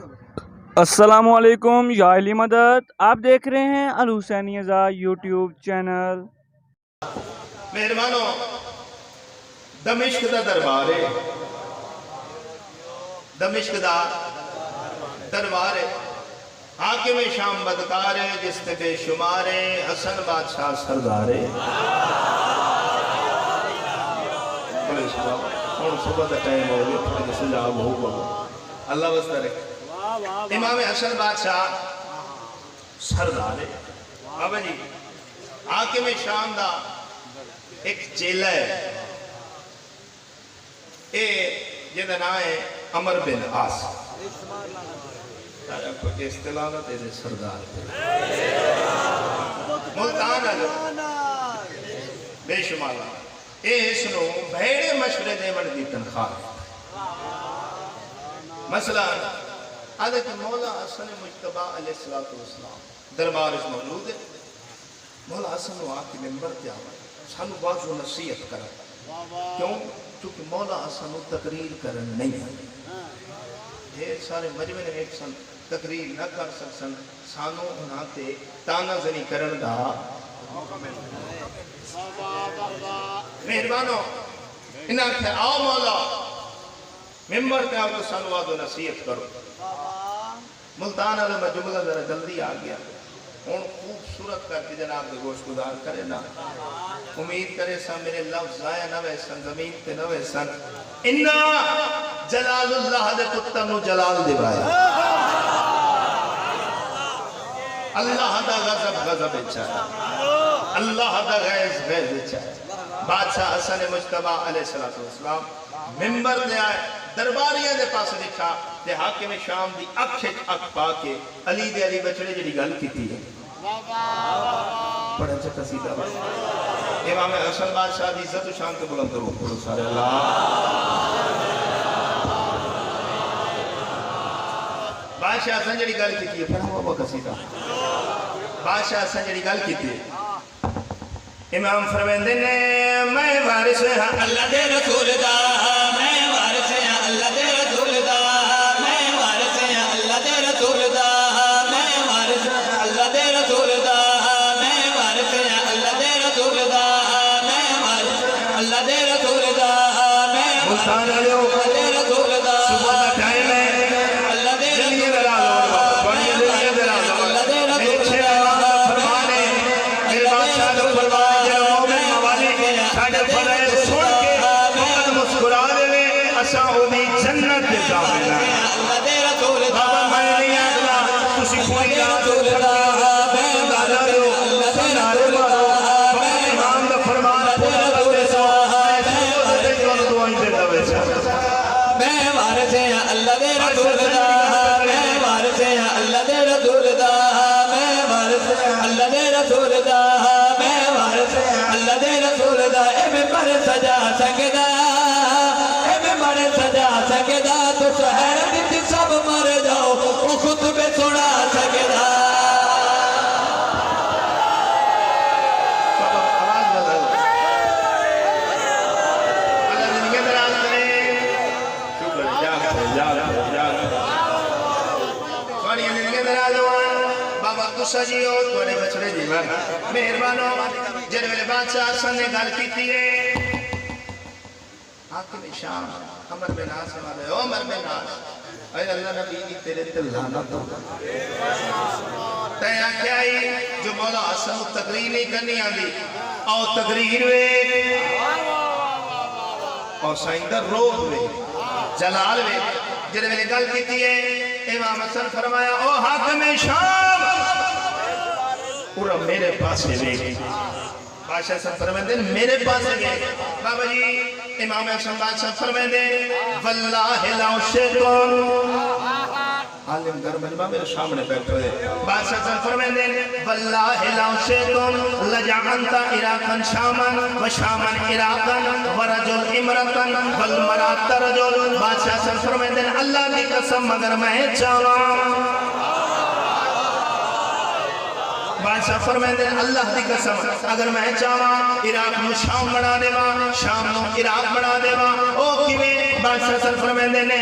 السلام علیکم یا علی مدد، آپ دیکھ رہے ہیں الحسینی ازا یوٹیوب چینل۔ مہربانو دمشق دا دربار ہے، دمشق دا دربار ہے، حاکم شام بدکار ہے جس نے بے شمار ہے، حسن بادشاہ سردار ہے۔ اور صبح دا ٹائم ہو گیا تھوڑے جیسے جاب ہو گا اللہ واسطہ رکھے۔ امام حسن بادشاہ سردار ہے بابا جی، حاکم شام دا ایک چیلہ ہے، اے جنہ نام ہے عمر بن عاص۔ آپ کو اصطلاح نہ تیرے سردار ملتان ہے بے شمالا، اے سنو بھیڑے مشورے دے من دی تنخواہ مثلا حضرت مولا حسن مجتبہ علیہ السلام دربار اس موجود ہے۔ مولا حسن وہ آکے ممبر کیا ہوئے سانو بازو نصیحت کرا، کیوں؟ چونکہ مولا حسن تقریر کرن نہیں ہے، ڈھیر سارے مجمع نے ایک سن تقریر نہ کر سکسن، سانو انہاتے تانا زنی کرن دا مہربانو انہاں کہ آؤ مولا ممبر پہ آؤ تو سانو بازو نصیحت کرو۔ ملتان علیہ میں جملہ ذرا جلدی آ گیا، ان خوبصورت کر کے جناب دے گوشت گزار کرے نا، امید کرے سن میرے لفظ ضائع نہ ویسن، زمین پہ نہ ویسن۔ انہا جلال اللہ دے پتر نو جلال دے بایا، اللہ دا غضب غضب چاہتا، اللہ دا غیظ غیظ چاہتا۔ بادشاہ حسن مجتبہ علیہ السلام ممبر دے آئے، درباریاں دے پاس دکھا تے حاکم شام دی اکھت اکھ پا کے علی دے علی بچڑے جڑی گل کیتی ہے پڑھا چکا سیدھا بس امام حسن بادشاہ دی عزت و شان کے بلند کرو پڑھو سارے اللہ۔ بادشاہ حسن جڑی گل کیتی ہے پڑھا ہوا قصیدہ، بادشاہ حسن جڑی گل کیتی ہے امام فرمیندے نے میں وارث ہاں اللہ دے رسول دا، میں وارث ہاں اللہ دے رسول دا، میں وارث ہاں اللہ دے رسول دا، میں وارث ہاں اللہ دے رسول دا، میں وارث ہاں اللہ دے رسول دا، میں وارث ہاں اللہ دے رسول دا، میں ملتان علیہ اللہ دے رسول دا، صبح دا ٹائم ہے اللہ دے رسول دا، بڑی دلیہ دلالو اللہ دے رسول دا، فرمانے میرے بادشاہ دو فرمانے جنت دے جاوینا اللہ دے رسول دا، بابا میں نہیں آگلا تسی کوئی رسول دا، میں بارا رو اللہ دے رسول دا، میں امام دا فرمان پورا رسول دا، میں وارث دعائیں دے دوے میں وارث ہاں اللہ دے رسول دا، میں وارث ہاں اللہ دے رسول دا، میں وارث ہاں اللہ دے رسول دا، میں وارث ہاں اللہ دے رسول دا، اے میں پر سجا سکدا سجا سکدا تو سہر دیتی سب مر جاؤ وہ خطبے سنا سکدا۔ آواز بدل اللہ زندگی دراز کرے، شکر جاگ تھوڑی زندگی دراز ہوئے بابا تو سجیو تھوڑے بچڑے جیون مہربانو جن ویلے بادشاہ حسن نے گل کی ہے حاکم شام عمر بن عاص والے عمر بن عاص اے اللہ نبی دی تیرے تے لعنت ہو تے کیا ہے جو مولا حسن تقریر نہیں کرنی آندی او تقریر وے او سائندر روح وے جلال وے جڑے ویلے گل کیتی ہے امام حسن فرمایا او حاکم شام پورا میرے پاس وے بادشاہ صاحب فرمائے میرے پاس گئے بابا جی امام حسن بادشاہ فرمائے واللہ لاؤ شیطان عالم در مجمع میرے سامنے بیٹھو ہے بادشاہ صاحب فرمائے واللہ لاؤ شیطان لجعنتا عراقا شامن و شامن عراقا ورجل امرتن والمرات رجل بادشاہ صاحب فرمائے اللہ کی قسم مگر میں چاہاں بادشاہ فرمائے اللہ دی قسم اگر میں چاہاں عراق میں شام بنا دے ماں شام میں عراق بنا دے ماں او کی میں بادشاہ فرمائے نے